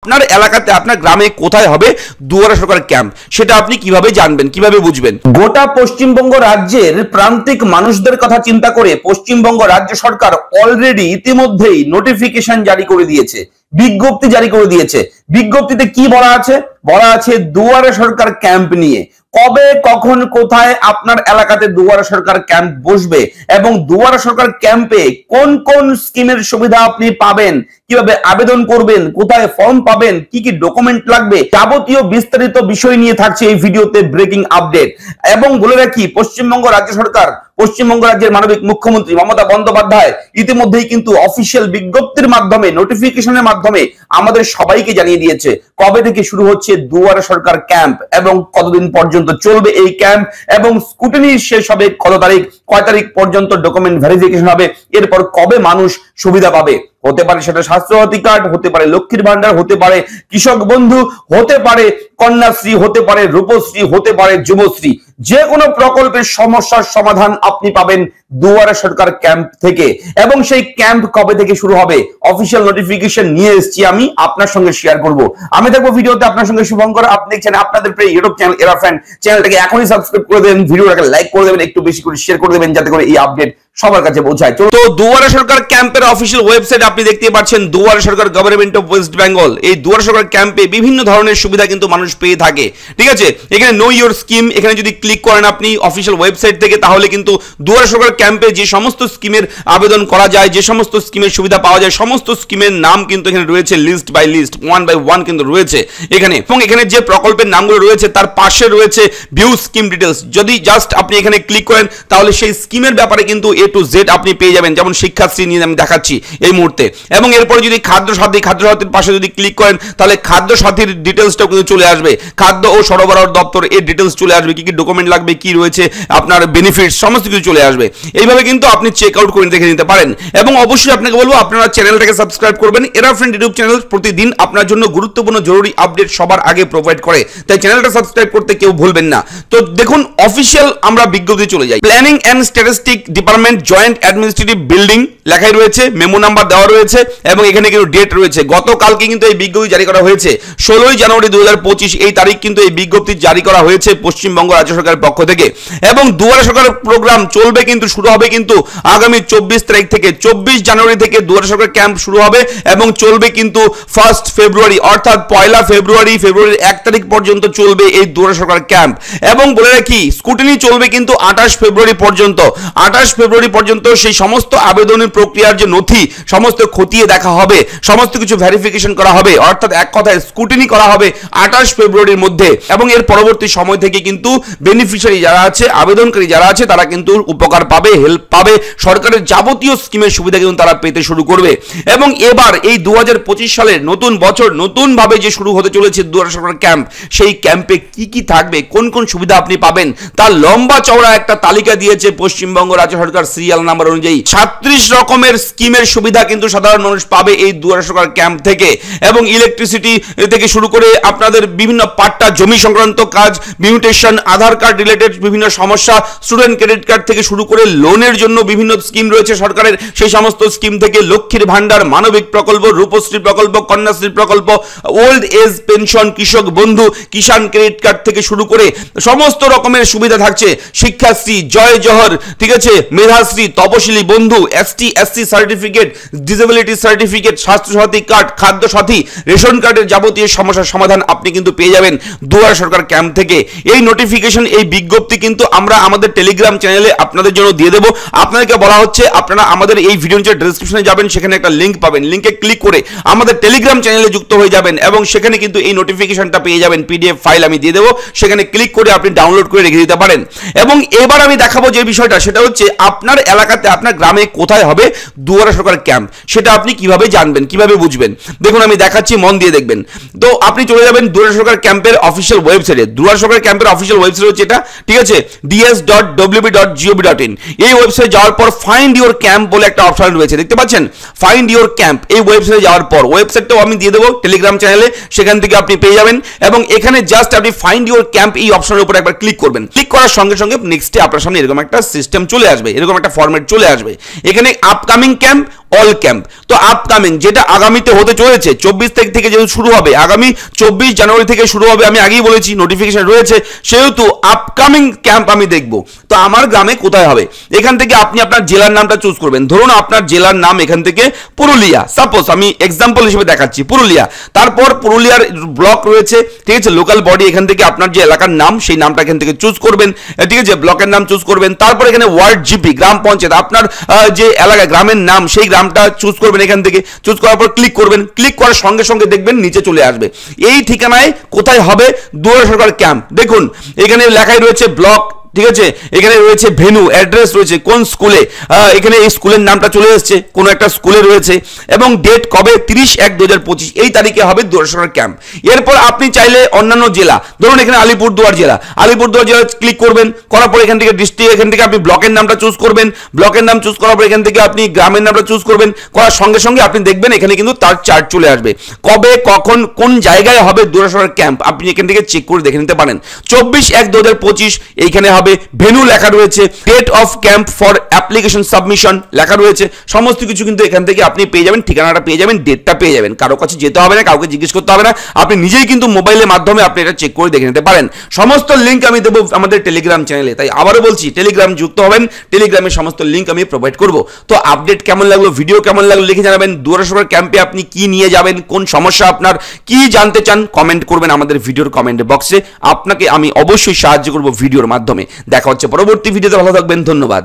আপনার এলাকাতে আপনার গ্রামে কোথায় হবে দুয়ারে সরকার ক্যাম্প সেটা আপনি কিভাবে জানবেন, কিভাবে বুঝবেন? গোটা পশ্চিমবঙ্গ রাজ্যের প্রান্তিক মানুষদের কথা চিন্তা করে পশ্চিমবঙ্গ রাজ্য সরকার অলরেডি ইতিমধ্যেই নোটিফিকেশন জারি করে দিয়েছে, বিজ্ঞপ্তি জারি করে দিয়েছে। বিজ্ঞপ্তিতে কি বলা আছে? বলা আছে দুয়ারে সরকার ক্যাম্প নিয়ে। কবে, কখন, কোথায় আপনার এলাকাতে দুয়ারে সরকার ক্যাম্প বসবে এবং দুয়ারে সরকার ক্যাম্পে কোন কোন স্কিমের সুবিধা আপনি পাবেন, কিভাবে আবেদন করবেন, কোথায় ফর্ম পাবেন, কি কি ডকুমেন্ট লাগবে, যাবতীয় বিস্তারিত বিষয় নিয়ে থাকছে এই ভিডিওতে ব্রেকিং আপডেট। এবং বলে রাখি, পশ্চিমবঙ্গ রাজ্য সরকার, পশ্চিমবঙ্গ রাজ্যের মাননীয় মুখ্যমন্ত্রী মমতা বন্দ্যোপাধ্যায় ইতিমধ্যেই কিন্তু অফিসিয়াল বিজ্ঞপ্তির মাধ্যমে, নোটিফিকেশনের মাধ্যমে আমাদের সবাইকে জানিয়ে দিয়েছে কবে থেকে শুরু হচ্ছে দুয়ারে সরকার ক্যাম্প এবং কতদিন পর্যন্ত চলবে এই ক্যাম্প এবং স্কুটিনি শেষ হবে কত তারিখ, কয় তারিখ পর্যন্ত ডকুমেন্ট ভেরিফিকেশন হবে, এরপর কবে মানুষ সুবিধা পাবে। হতে পারে সেটা স্বাস্থ্যসাথী কার্ড, হতে পারে লক্ষ্মীর ভান্ডার, হতে পারে কৃষক বন্ধু, হতে পারে কন্যাশ্রী, হতে পারে রূপশ্রী, হতে পারে যুবশ্রী। যে কোনো প্রকল্পের সমস্যার সমাধান আপনি পাবেন দুয়ারে সরকার ক্যাম্প থেকে। এবং সেই ক্যাম্প কবে থেকে শুরু হবে অফিসিয়াল নোটিফিকেশন নিয়ে এসেছি, আমি আপনার সঙ্গে শেয়ার করব। আমি দেখবো ভিডিওতে আপনার সঙ্গে শুভঙ্কর। আপনি দেখছেন আপনাদের প্রিয় ইউটিউব চ্যানেল এরা ফ্রেন্ড। চ্যানেলটাকে এখনই সাবস্ক্রাইব করে দেবেন, ভিডিওটাকে লাইক করে দেবেন, একটু বেশি করে শেয়ার করে দেবেন যাতে করে এই আপডেট সবার কাছে পৌঁছায়। তো দুয়ারে সরকার ক্যাম্পের অফিসিয়াল ওয়েবসাইট আপনি দেখতে পাচ্ছেন, দুয়ারে সরকার গভর্নমেন্ট অফ ওয়েস্ট বেঙ্গল। এই দুয়ারে সরকার ক্যাম্পে বিভিন্ন ধরনের সুবিধা কিন্তু মানুষ পেয়ে থাকে, ঠিক আছে। এখানে নো ইওর স্কিম, এখানে যদি ক্লিক করেন আপনি অফিসিয়াল ওয়েবসাইট থেকে, তাহলে কিন্তু দুয়ারে সরকার ক্যাম্পে যে সমস্ত স্কিমের আবেদন করা যায়, যে সমস্ত স্কিমের সুবিধা পাওয়া যায়, সমস্ত স্কিমের নাম কিন্তু এখানে রয়েছে, list by list, one by one কিন্তু রয়েছে এখানে। এবং এখানে যে প্রকল্পের নামগুলো রয়েছে তার পাশে রয়েছে ভিউ স্কিম ডিটেলস। যদি জাস্ট আপনি এখানে ক্লিক করেন তাহলে সেই স্কিমের ব্যাপারে কিন্তু এ টু জেড আপনি পেয়ে যাবেন। যেমন শিক্ষাশ্রী নিয়ে আমি দেখাচ্ছি এই মুহূর্তে। এবং এরপরে যদি খাদ্য সাথীর পাশে যদি ক্লিক করেন তাহলে খাদ্য সাথীর ডিটেলসটাও কিন্তু চলে আসবে, খাদ্য ও সরবরাহ দপ্তর এর ডিটেলস চলে আসবে, কি কি ডকুমেন্ট লাগবে, কি রয়েছে আপনার বেনিফিটস, সমস্ত কিছু চলে আসবে। এইভাবে কিন্তু আপনি চেক আউট করে দেখে নিতে পারেন। এবং অবশ্যই আপনাকে বলবো আপনারা চ্যানেলটাকে সাবস্ক্রাইব করবেন। এরা ফ্রেন্ড ইউটিউব চ্যানেল প্রতিদিন আপনার জন্য গুরুত্বপূর্ণ জরুরি আপডেট সবার আগে প্রোভাইড করে, তাই চ্যানেলটা সাবস্ক্রাইব করতে কেউ ভুলবেন না। তো দেখুন অফিসিয়াল আমরা বিজ্ঞপ্তি চলে যাই। Planning and statistic department joint administrative building লেখাই রয়েছে, মেমো নাম্বার দেওয়া রয়েছে এবং এখানে কিন্তু ডেট রয়েছে। গতকালকে কিন্তু এই বিজ্ঞপ্তি জারি করা হয়েছে, 16 জানুয়ারি 2025 এই তারিখ কিন্তু এই বিজ্ঞপ্তি জারি করা হয়েছে পশ্চিমবঙ্গ রাজ্য সরকারের পক্ষ থেকে। এবং দুয়ারে সরকারের প্রোগ্রাম চলবে কিন্তু, শুরু হবে কিন্তু আগামী 24 তারিখ থেকে। 24 জানুয়ারি থেকে দুয়ারে সরকার ক্যাম্প শুরু হবে এবং চলবে কিন্তু 1 ফেব্রুয়ারি, অর্থাৎ 1 ফেব্রুয়ারির 1 তারিখ পর্যন্ত চলবে এই দুয়ারে সরকার ক্যাম্প। এবং বলে রাখি স্কুটিনি চলবে কিন্তু 28 ফেব্রুয়ারি পর্যন্ত। 28 ফেব্রুয়ারি পর্যন্ত সেই সমস্ত আবেদনের প্রক্রিয়ার যে নথি সমস্ত খতিয়ে দেখা হবে, সমস্ত কিছু ভেরিফিকেশন করা হবে, অর্থাৎ এক কথায় স্কুটিনি করা হবে 28 ফেব্রুয়ারির মধ্যে। এবং এর পরবর্তী সময় থেকে কিন্তু বেনিফিশিয়ারি যারা আছে, আবেদনকারী যারা আছে তারা কিন্তু উপকার পাবে, হেল্প পাবে, সরকারের যাবতীয় স্কিমের সুবিধা কিন্তু তারা পেতে শুরু করবে। এবং এবার এই 2025 সালের নতুন বছর নতুন ভাবে যে শুরু হতে চলেছে দুয়ারে সরকার ক্যাম্প, সেই ক্যাম্পে কি কি থাকবে, কোন কোন সুবিধা আপনি পাবেন তার লম্বা চওড়া একটা তালিকা দিয়েছে পশ্চিমবঙ্গ রাজ্য সরকার সিরিয়াল নাম্বার অনুযায়ী। 36 রকমের স্কিমের সুবিধা কিন্তু সাধারণ মানুষ পাবে এই দুয়ারে সরকার ক্যাম্প থেকে। এবং ইলেকট্রিসিটি থেকে শুরু করে আপনাদের বিভিন্ন পাট্টা জমি সংক্রান্ত কাজ, মিউটেশন, আধার কার্ড রিলেটেড বিভিন্ন সমস্যা, স্টুডেন্ট ক্রেডিট কার্ড থেকে শুরু করে লোনের জন্য বিভিন্ন স্কিম রয়েছে সরকারের, সেই সমস্ত স্কিম থেকে লক্ষ্মীর ভান্ডার, মানবিক প্রকল্প, রূপশ্রী প্রকল্প, কন্যাশ্রী প্রকল্প, ওল্ড এজ পেনশন, কৃষক বন্ধু, কিষাণ ক্রেডিট কার্ড থেকে শুরু করে সমস্ত রকমের সুবিধা থাকছে। শিক্ষাশ্রী, জয় জহর, ঠিক আছে, Medhashree, Taposili Bandhu, ST/SC certificate, disability certificate, Swasthya Sathi card, Khadya Sathi, ration কার্ডের যাবতীয় সমস্যার সমাধান আপনি কিন্তু পেয়ে যাবেন দুয়ারে সরকার ক্যাম্প থেকে। এই নোটিফিকেশন, এই বিজ্ঞপ্তি কিন্তু আমরা আমাদের টেলিগ্রাম চ্যানেলে আপনাদের জন্য দিয়ে দেবো। আপনাদেরকে বলা হচ্ছে আপনারা আমাদের এই ভিডিও নিচে ডেসক্রিপশনে যাবেন, সেখানে একটা লিঙ্ক পাবেন, লিঙ্কে ক্লিক করে আমাদের টেলিগ্রাম চ্যানেলে যুক্ত হয়ে যাবেন এবং সেখানে কিন্তু এই নোটিফিকেশনটা পেয়ে যাবেন। PDF ফাইল আমি দিয়ে দেবো, সেখানে ক্লিক করে আপনি ডাউনলোড করে রেখে দিতে পারেন। এবং এবার আমি দেখাবো যে বিষয়টা, সেটা হচ্ছে আপনার এলাকাতে আপনার গ্রামে কোথায় হবে দুয়ারে সরকার ক্যাম্প সেটা আপনি কিভাবে জানবেন, কিভাবে বুঝবেন। দেখুন আমি দেখাচ্ছি, মন দিয়ে দেখবেন। তো আপনি চলে যাবেন দুয়ারে সরকার ক্যাম্পের অফিসিয়াল ওয়েবসাইটে। দুয়ারে সরকার ক্যাম্পের অফিসিয়াল ওয়েবসাইট হচ্ছে এটা, ঠিক আছে, ds.wb.gov.in। এই ওয়েবসাইটে যাওয়ার পর ফাইন্ড ইওর ক্যাম্প বলে একটা অপশন রয়েছে, দেখতে পাচ্ছেন, ফাইন্ড ইওর ক্যাম্প। এই ওয়েবসাইটে যাওয়ার পর, ওয়েবসাইটটাও আমি দিয়ে দেবো টেলিগ্রাম চ্যানেলে, সেখান থেকে আপনি পেয়ে যাবেন। এবং এখানে জাস্ট আপনি ফাইন্ড ইওর ক্যাম্প এই অপশনের উপর একবার ক্লিক করবেন। ক্লিক করার সঙ্গে সঙ্গে নেক্সটে আপনার সামনে এরকম একটা সিস্টেম চলে আসবে, এরকম একটা ফরম্যাট চলে আসবে। এখানে আপকামিং ক্যাম্প, অল ক্যাম্প। তো আপকামিং যেটা আগামীতে হতে চলেছে 24 তারিখ থেকে যেহেতু শুরু হবে, আগামী 24 জানুয়ারি থেকে শুরু হবে, আমি আগেই বলেছি নোটিফিকেশন রয়েছে, সেহেতু আপকামিং ক্যাম্প আমি দেখব। তো আমার গ্রামে কোথায় হবে, এখান থেকে আপনি আপনার জেলার নামটা চুজ করবেন। ধরুন আপনার জেলার নাম এখান থেকে পুরুলিয়া, সাপোজ আমি এক্সাম্পল হিসেবে দেখাচ্ছি পুরুলিয়া, তারপর পুরুলিয়ার ব্লক রয়েছে, ঠিক আছে, লোকাল বডি, এখান থেকে আপনার যে এলাকার নাম সেই নামটা এখান থেকে চুজ করবেন, ঠিক আছে, ব্লকের নাম চুজ করবেন, তারপর এখানে ওয়ার্ড জিপি গ্রাম পঞ্চায়েত, আপনার যে এলাকা গ্রামের নাম সেই গ্রামটা চুজ করবেন, এখান থেকে চুজ করার পর ক্লিক করবেন, ক্লিক করার সঙ্গে সঙ্গে দেখবেন নিচে চলে আসবে এই ঠিকানায় কোথায় হবে দুয়ারে সরকার ক্যাম্প। দেখুন এখানে লেখাই রয়েছে ব্লক, ঠিক আছে, এখানে রয়েছে ভেন্যু, অ্যাড্রেস রয়েছে, কোন স্কুলে, এখানে এই স্কুলের নামটা চলে এসেছে, কোন একটা স্কুলে রয়েছে, এবং ডেট কবে 30/1/2025 এই তারিখে হবে দুয়ারে সরকার ক্যাম্প। এরপর আপনি চাইলে অন্যান্য জেলা, ধরুন এখানে আলিপুরদুয়ার জেলা, আলিপুরদুয়ার জেলা ক্লিক করবেন, করার পর এখান থেকে ডিস্ট্রিক্ট, এখান থেকে আপনি ব্লকের নামটা চুজ করবেন, ব্লকের নাম চুজ করার পর এখান থেকে আপনি গ্রামের নামটা চুজ করবেন, করার সঙ্গে সঙ্গে আপনি দেখবেন এখানে কিন্তু তার চার্ট চলে আসবে, কবে কখন কোন জায়গায় হবে দুয়ারে সরকার ক্যাম্প, আপনি এখান থেকে চেক করে দেখে নিতে পারেন। 24/1/2025 এইখানে হবে, ভেন্যু লেখা রয়েছে, date of camp for application submission লেখা রয়েছে, সমস্ত কিছু কিন্তু এখান থেকে আপনি পেয়ে যাবেন, ঠিকানাটা পেয়ে যাবেন, ডেটটা পেয়ে যাবেন, কারো কাছে যেতে হবে না, কাউকে জিজ্ঞেস করতে হবে না, আপনি নিজেই কিন্তু মোবাইলের মাধ্যমে আপনি এটা চেক করে দেখে নিতে পারেন। সমস্ত লিঙ্ক আমি দেবো আমাদের টেলিগ্রাম চ্যানেলে, তাই আবারও বলছি টেলিগ্রাম যুক্ত হবেন, টেলিগ্রামের সমস্ত লিঙ্ক আমি প্রোভাইড করব। তো আপডেট কেমন লাগলো, ভিডিও কেমন লাগলো লিখে জানাবেন। দুয়ারে সরকার ক্যাম্পে আপনি কি নিয়ে যাবেন, কোন সমস্যা আপনার, কি জানতে চান কমেন্ট করবেন আমাদের ভিডিওর কমেন্ট বক্সে, আপনাকে আমি অবশ্যই সাহায্য করব ভিডিওর মাধ্যমে। দেখা হচ্ছে পরবর্তী ভিডিওতে, ভালো থাকবেন, ধন্যবাদ।